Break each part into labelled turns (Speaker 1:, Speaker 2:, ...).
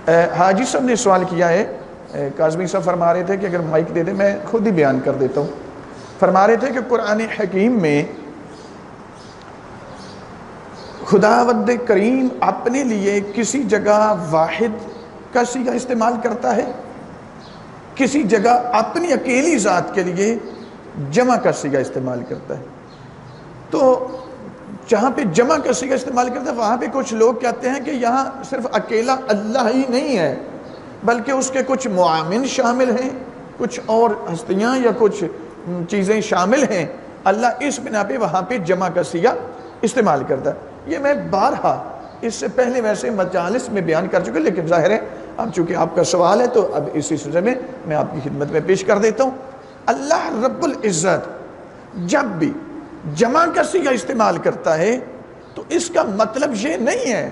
Speaker 1: حاجی صاحب نے سوال کیا ہے، کاظمی صاحب فرما رہے تھے کہ اگر مائک دے دیں میں خود ہی بیان کر دیتا ہوں۔ فرما رہے تھے کہ قرآن حکیم میں خداوند کریم اپنے لیے کسی جگہ واحد کا صیغہ استعمال کرتا ہے، کسی جگہ اپنی اکیلی ذات کے لیے جمع کا صیغہ استعمال کرتا ہے۔ تو جہاں پہ جمع کا صیغہ استعمال کرتا ہے وہاں پہ کچھ لوگ کہتے ہیں کہ یہاں صرف اکیلا اللہ ہی نہیں ہے بلکہ اس کے کچھ معاون شامل ہیں، کچھ اور ہستیاں یا کچھ چیزیں شامل ہیں، اللہ اس بنا پہ وہاں پہ جمع کا صیغہ استعمال کرتا ہے۔ یہ میں بارہا اس سے پہلے ویسے مجالس میں بیان کر چکا، لیکن ظاہر ہے اب چونکہ آپ کا سوال ہے تو اب اسی سلسلے میں میں آپ کی خدمت میں پیش کر دیتا ہوں۔ اللہ رب العزت جب بھی جمع کا صیغہ استعمال کرتا ہے تو اس کا مطلب یہ نہیں ہے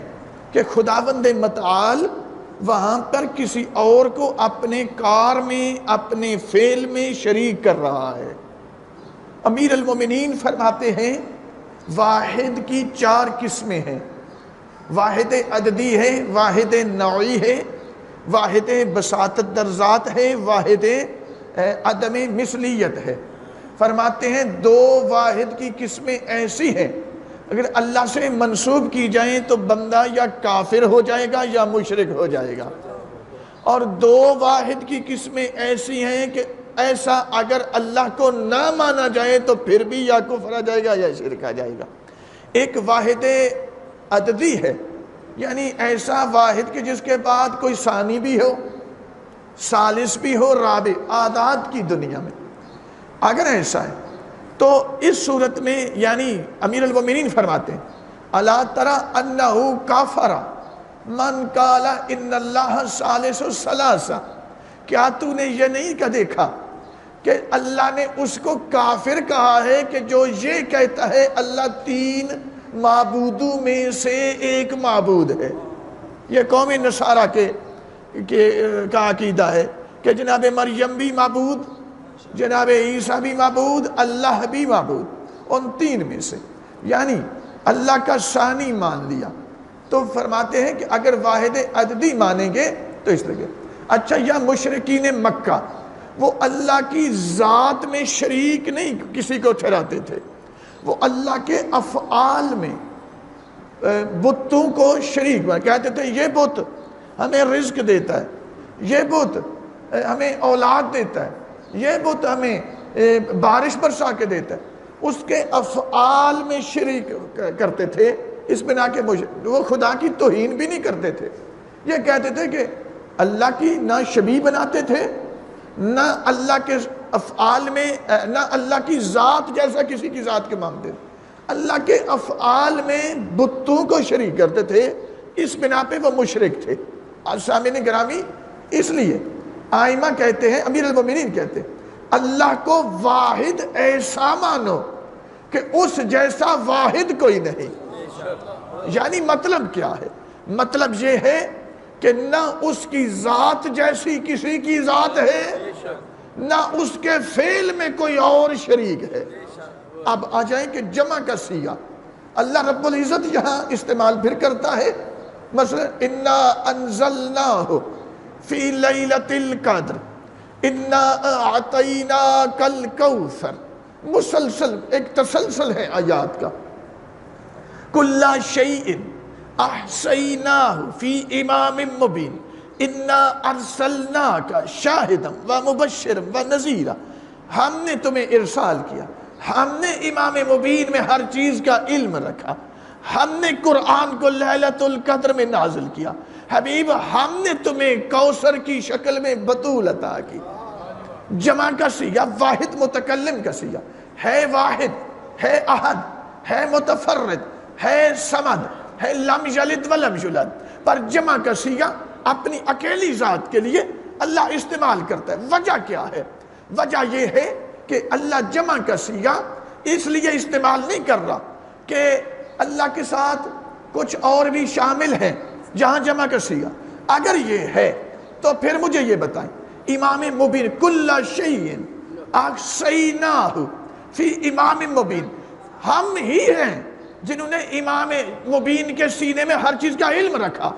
Speaker 1: کہ خداوند متعال وہاں پر کسی اور کو اپنے کار میں اپنے فعل میں شریک کر رہا ہے۔ امیر المومنین فرماتے ہیں واحد کی 4 قسمیں ہیں، واحد عددی ہے، واحد نوعی ہے، واحد بساطت در ذات ہے، واحد عدم مثلیت ہے۔ فرماتے ہیں 2 واحد کی قسمیں ایسی ہیں اگر اللہ سے منسوب کی جائیں تو بندہ یا کافر ہو جائے گا یا مشرک ہو جائے گا، اور 2 واحد کی قسمیں ایسی ہیں کہ ایسا اگر اللہ کو نہ مانا جائے تو پھر بھی یا کفر آ جائے گا یا شرک آ جائے گا۔ ایک واحد عددی ہے، یعنی ایسا واحد کہ جس کے بعد کوئی ثانی بھی ہو، ثالث بھی ہو، رابع اعداد کی دنیا میں اگر ایسا ہے تو اس صورت میں یعنی امیر المومنین فرماتے ہیں الا تری انہ کافر من قال ان اللہ ثالث ثلاثہ، کیا تو نے یہ نہیں کا دیکھا کہ اللہ نے اس کو کافر کہا ہے کہ جو یہ کہتا ہے اللہ 3 معبودوں میں سے ایک معبود ہے۔ یہ قوم نصارہ کا عقیدہ ہے کہ جناب مریم بھی معبود، جناب عیسیٰ بھی معبود، اللہ بھی معبود، ان 3 میں سے یعنی اللہ کا ثانی مان لیا۔ تو فرماتے ہیں کہ اگر واحد عددی مانیں گے تو اس طرح۔ اچھا، یا مشرکین مکہ وہ اللہ کی ذات میں شریک نہیں کسی کو ٹھہراتے تھے، وہ اللہ کے افعال میں بتوں کو شریک کہتے تھے یہ بت ہمیں رزق دیتا ہے، یہ بت ہمیں اولاد دیتا ہے، یہ بت ہمیں بارش برسا کے دیتا ہے، اس کے افعال میں شریک کرتے تھے۔ اس بنا کے وہ خدا کی توہین بھی نہیں کرتے تھے، یہ کہتے تھے کہ اللہ کی نہ شبیہ بناتے تھے، نہ اللہ کے افعال میں نہ اللہ کی ذات جیسا کسی کی ذات کے مانتے تھے، اللہ کے افعال میں بتوں کو شریک کرتے تھے۔ اس بنا پہ وہ مشرک تھے۔ سامعین گرامی، اس لیے آئمہ کہتے ہیں، امیر المومنین کہتے ہیں اللہ کو واحد ایسا مانو کہ اس جیسا واحد کوئی نہیں۔ یعنی مطلب کیا ہے؟ مطلب یہ ہے کہ نہ اس کی ذات جیسی کسی کی ذات ہے، نہ اس کے فعل میں کوئی اور شریک ہے۔ اب آ جائیں کہ جمع کا صیغہ اللہ رب العزت یہاں استعمال پھر کرتا ہے، مثلا انا انزلناہ فی لیلۃ القدر انا اعطیناک الکوثر، مسلسل ایک تسلسل ہے آیات کا۔ کل شیء احصیناہ فی امام مبین انا ارسلناک شاہدا ومبشرا ونذیرا، ہم نے تمہیں ارسال کیا، ہم نے امام مبین میں ہر چیز کا علم رکھا، ہم نے قرآن کو لیلۃ القدر میں نازل کیا، حبیب ہم نے تمہیں کوثر کی شکل میں بطول عطا کی۔ جمع کا صیغہ واحد متکلم کا صیغہ ہے، واحد ہے، احد ہے، متفرد ہے، صمد ہے، لم یلد ولم یولد، پر جمع کا صیغہ اپنی اکیلی ذات کے لیے اللہ استعمال کرتا ہے۔ وجہ کیا ہے؟ وجہ یہ ہے کہ اللہ جمع کا صیغہ اس لیے استعمال نہیں کر رہا کہ اللہ کے ساتھ کچھ اور بھی شامل ہیں جہاں جمع کا صیغہ اگر یہ ہے تو پھر مجھے یہ بتائیں امام مبین کل شیء احصیناہ فی امام مبین، ہم ہی ہیں جنہوں نے امام مبین کے سینے میں ہر چیز کا علم رکھا۔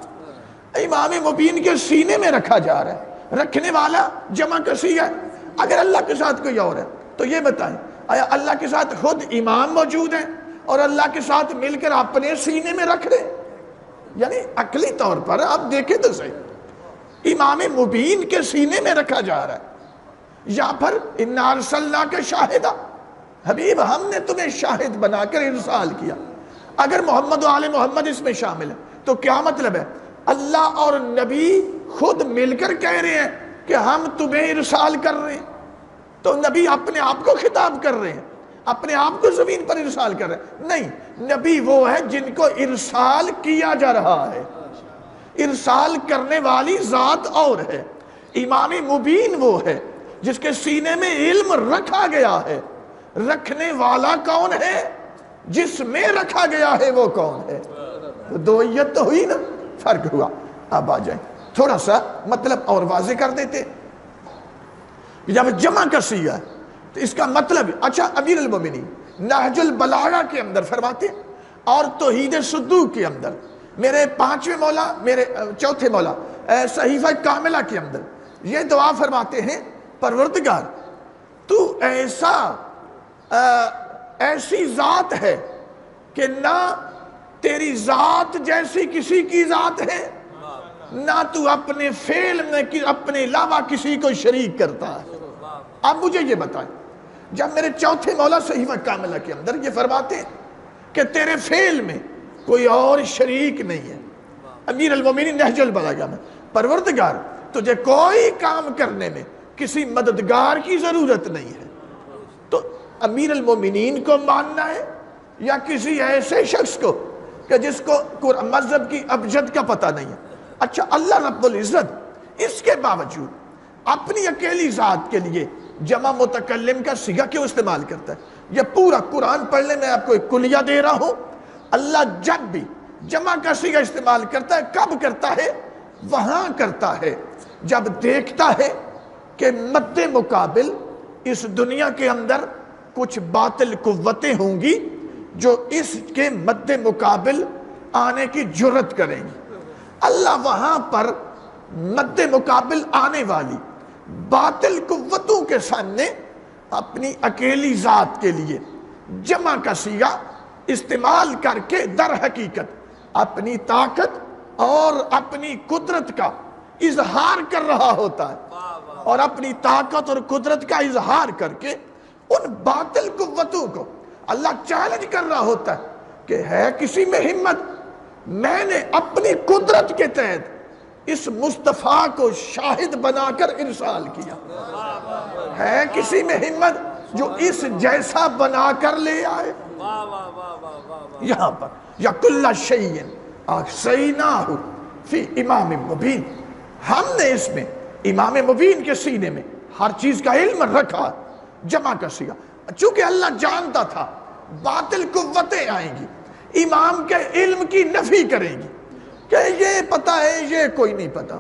Speaker 1: امام مبین کے سینے میں رکھا جا رہا ہے، رکھنے والا جمع کا صیغہ ہے۔ اگر اللہ کے ساتھ کوئی اور ہے تو یہ بتائیں، آیا اللہ کے ساتھ خود امام موجود ہے اور اللہ کے ساتھ مل کر اپنے سینے میں رکھ رہے؟ یعنی عقلی طور پر آپ دیکھیں تو صحیح، امام مبین کے سینے میں رکھا جا رہا ہے، یا پھر اِنَّا أَرْسَلْنَاكَ شَاهِدًا، حبیب ہم نے تمہیں شاہد بنا کر ارسال کیا۔ اگر محمد و آل محمد اس میں شامل ہے تو کیا مطلب ہے؟ اللہ اور نبی خود مل کر کہہ رہے ہیں کہ ہم تمہیں ارسال کر رہے ہیں، تو نبی اپنے آپ کو خطاب کر رہے ہیں، اپنے آپ کو زمین پر ارسال کر رہے ہیں؟ نہیں، نبی وہ ہے جن کو ارسال کیا جا رہا ہے، ارسال کرنے والی ذات اور ہے۔ امام مبین وہ ہے جس کے سینے میں علم رکھا گیا ہے، رکھنے والا کون ہے؟ جس میں رکھا گیا ہے وہ کون ہے؟ دوئیت تو ہوئی نا، فرق ہوا۔ اب آ جائیں تھوڑا سا مطلب اور واضح کر دیتے، جب جمع کا صیغہ ہے تو اس کا مطلب، اچھا امیر المومنین نہج البلاغہ کے اندر فرماتے ہیں اور توحید صدوق کے اندر، میرے پانچویں مولا، میرے چوتھے مولا صحیفہ کاملہ کے اندر یہ دعا فرماتے ہیں، پروردگار تو ایسی ذات ہے کہ نہ تیری ذات جیسی کسی کی ذات ہے، نہ تو اپنے فعل میں اپنے علاوہ کسی کو شریک کرتا ہے۔ اب مجھے یہ بتائیں، جب میرے چوتھے مولا صحیفہ کاملہ کے اندر یہ فرماتے ہیں کہ تیرے فعل میں کوئی اور شریک نہیں ہے، امیر المومنین نہج البلاغہ میں، پروردگار تجھے کوئی کام کرنے میں کسی مددگار کی ضرورت نہیں ہے، تو امیر المومنین کو ماننا ہے یا کسی ایسے شخص کو کہ جس کو مذہب کی ابجد کا پتہ نہیں ہے؟ اچھا اللہ رب العزت اس کے باوجود اپنی اکیلی ذات کے لیے جمع متکلم کا صیغہ کیوں استعمال کرتا ہے؟ یہ پورا قرآن پڑھنے میں آپ کو ایک کلیہ دے رہا ہوں، اللہ جب بھی جمع کا صیغہ استعمال کرتا ہے کب کرتا ہے؟ وہاں کرتا ہے جب دیکھتا ہے کہ مد مقابل اس دنیا کے اندر کچھ باطل قوتیں ہوں گی جو اس کے مد مقابل آنے کی جرت کریں گی۔ اللہ وہاں پر مد مقابل آنے والی باطل قوتوں کے سامنے اپنی اکیلی ذات کے لیے جمع کا صیغہ استعمال کر کے در حقیقت اپنی طاقت اور اپنی قدرت کا اظہار کر رہا ہوتا ہے، اور اپنی طاقت اور قدرت کا اظہار کر کے ان باطل قوتوں کو اللہ چیلنج کر رہا ہوتا ہے کہ ہے کسی میں ہمت، میں نے اپنی قدرت کے تحت اس مصطفیٰ کو شاہد بنا کر ارسال کیا، ہے کسی میں ہمت جو اس جیسا بنا کر لے آئے؟ یہاں پر یا کل شیء احصیناہ فی امام مبین، ہم نے اس میں امام مبین کے سینے میں ہر چیز کا علم رکھا، جمع کا صیغہ، چونکہ اللہ جانتا تھا باطل قوتیں آئیں گی، امام کے علم کی نفی کریں گی کہ یہ پتہ ہے یہ کوئی نہیں پتہ۔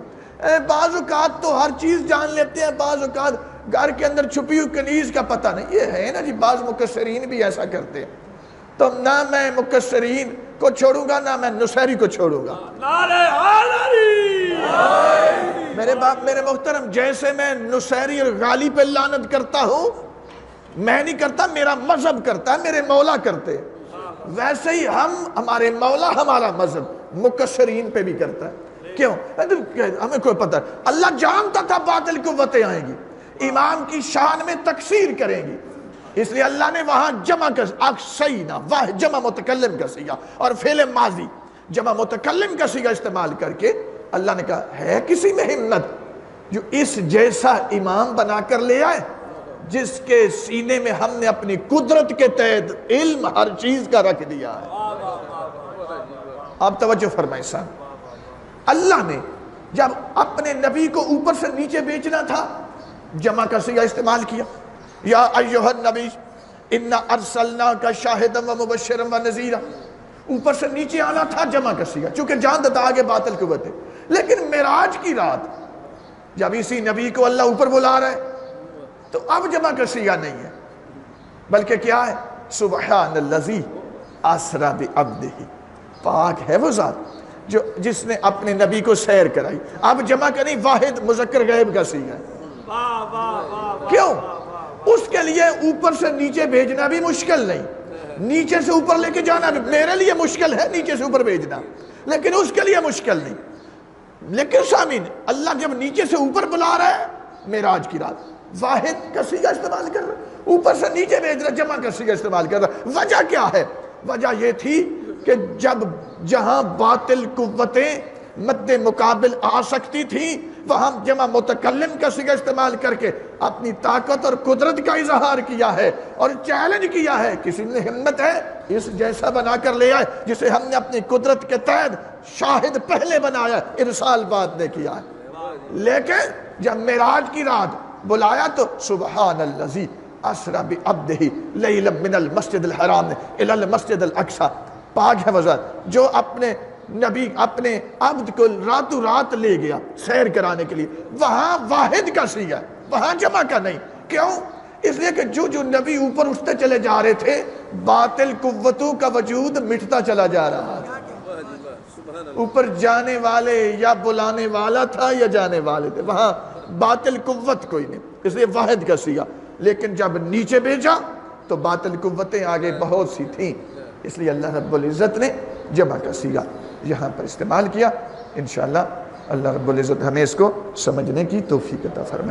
Speaker 1: بعض اوقات تو ہر چیز جان لیتے ہیں، بعض اوقات گھر کے اندر چھپی ہوئی کنیز کا پتہ نہیں، یہ ہے نا جی، بعض مکسرین بھی ایسا کرتے ہیں، تو نہ میں مکسرین کو چھوڑوں گا نہ میں نصیری کو چھوڑوں گا۔ میرے باپ میرے محترم، جیسے میں نصیری اور غالی پہ لعنت کرتا ہوں، میں نہیں کرتا، میرا مذہب کرتا ہے، میرے مولا کرتے، ویسے ہی ہمارے مولا ہمارا مذہب مکسرین پہ بھی کرتا ہے۔ کیوں؟ ہمیں کوئی پتہ ہے، اللہ جانتا تھا باطل قوتیں آئیں گی، امام کی شان میں تقصیر کریں گی، اس لیے اللہ نے وہاں جمع کا احصینا واہ جمع متکلم کا صیغہ اور فعل ماضی جمع متکلم کا صیغہ استعمال کر کے اللہ نے کہا ہے کسی میں ہمت جو اس جیسا امام بنا کر لے آئے جس کے سینے میں ہم نے اپنی قدرت کے تحت علم ہر چیز کا رکھ دیا ہے۔ آپ توجہ فرمائیں صاحب، اللہ نے جب اپنے نبی کو اوپر سے نیچے بیچنا تھا جمع کا صیغہ استعمال کیا، یا ایھا النبی انا ارسلناک شاہدا ومبشرا ونذیرا، اوپر سے نیچے آنا تھا جمع کا صیغہ، چونکہ جانتا تھا آگے باطل قوت ہے۔ لیکن معراج کی رات جب اسی نبی کو اللہ اوپر بلا رہا ہے تو اب جمع کا صیغہ نہیں ہے، بلکہ کیا ہے؟ سبحان الذی اسری بعبدہ، پاک ہے وہ ذات جس نے اپنے نبی کو سیر کرائی. اب جمع کا نہیں، واحد مذکر غائب کا صیغہ ہے. کیوں؟ اس کے لیے اوپر سے نیچے بھیجنا بھی مشکل نہیں، نیچے سے اوپر لے کے جانا بھی میرے لیے مشکل ہے، نیچے سے اوپر بھیجنا، لیکن اس کے لیے مشکل نہیں. لیکن سامعین، اللہ جب نیچے سے اوپر بلا رہا ہے معراج کی رات، واحد کا صیغہ استعمال کر رہا ہے، اوپر سے نیچے بھیج رہا ہے، جمع کا صیغہ استعمال کر رہا ہے. وجہ کیا ہے؟ وجہ یہ تھی کہ جب جہاں باطل قوتیں مد مقابل آ سکتی تھیں، وہاں جمع متکلم کا صیغہ استعمال کر کے اپنی طاقت اور قدرت کا اظہار کیا ہے اور چیلنج کیا ہے. کسی نے ہمت ہے اس جیسا بنا کر لے آئے جسے ہم نے اپنی قدرت کے تحت شاہد پہلے بنایا، ارسال بعد نے کیا ہے. لیکن جب معراج کی رات بلایا تو سبحان الذی اسری بعبدہ لیلا من المسجد الحرام الی المسجد الاقصی. پاک ہے وزاد جو اپنے نبی اپنے عبد کو راتوں رات لے گیا سیر کرانے کے لیے. وہاں واحد کا صیغہ ہے، وہاں جمع کا نہیں. کیوں؟ اس لیے کہ جو نبی اوپر اٹھتے چلے جا رہے تھے، باطل قوتوں کا وجود مٹتا چلا جا رہا تھا. اوپر جانے والے یا بلانے والا تھا یا جانے والے تھے، وہاں باطل قوت کوئی نہیں. اس لیے واحد کا صیغہ. لیکن جب نیچے بھیجا تو باطل قوتیں آگے بہت سی تھیں، اس لیے اللہ رب العزت نے جمع کا صیغہ یہاں پر استعمال کیا. انشاءاللہ اللہ رب العزت ہمیں اس کو سمجھنے کی توفیق عطا فرمائے.